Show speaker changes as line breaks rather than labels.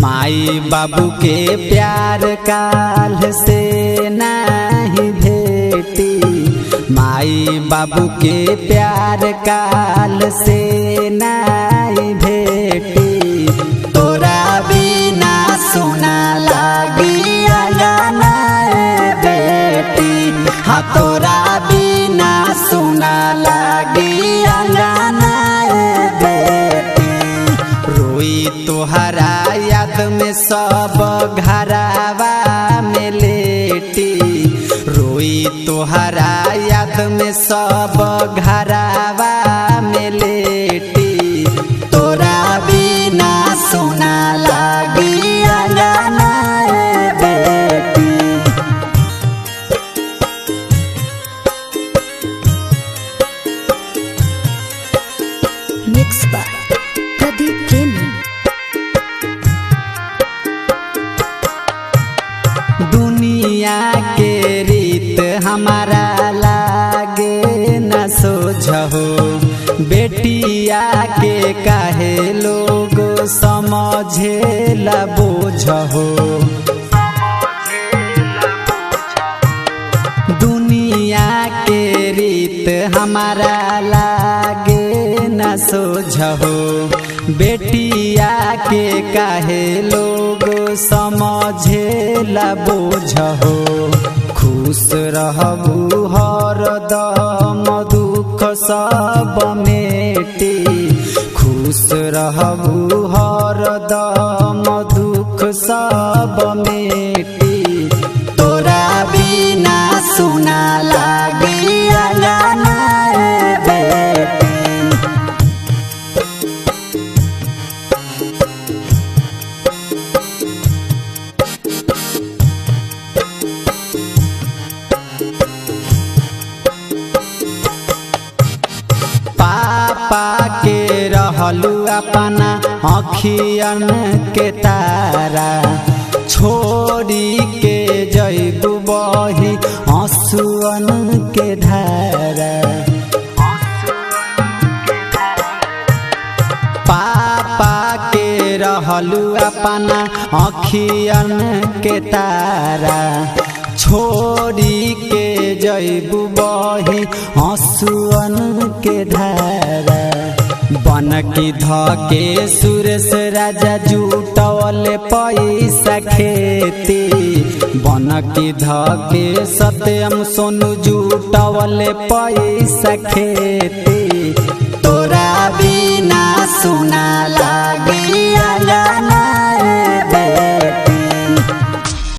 माई बाबू के प्यार काल से नहीं भेटी। माई बाबू के प्यार काल से नहीं भेटी। तोरा बिना सुना लागी अंगना बेटी। हाँ तोरा बिना सुना लागी अंगना बेटी। रोई तोहरा याद में सब घरवा में लेटी। रोई तोहरा याद में सब घरवा में लेटी। तोरा बिना सुना लागी अंगना बेटी।
मिक्स बाय प्रदीप प्रेमी।
दुनिया के रीत हमारा लागे न सोझहो। बेटिया के काहे लोग समझे ला बोझहो। दुनिया के रीत हमारा लागे न सोझहो। बेटिया के काहे लोग समझे ला बोझहो। खुश रहबू हरदम दुख सब मेटी। खुश रहबू हरदम दुख सब मेटी। तोरा बिना सुना लागी अंगना बेटी। पापा के रहलू अपना अखियन के तारा। छोड़ी के जैबू बही आंसुअन के धारा। पापा के रहलू अपना अखियन के तारा। छोड़ी के जैबू बही आंसुअन के धारा। बनकी धके सुरेश राजा जुटवल पैसा खेती। बनकी धके सत्यम सोनू जुटवल पैसा खेती। तोरा बिना सुना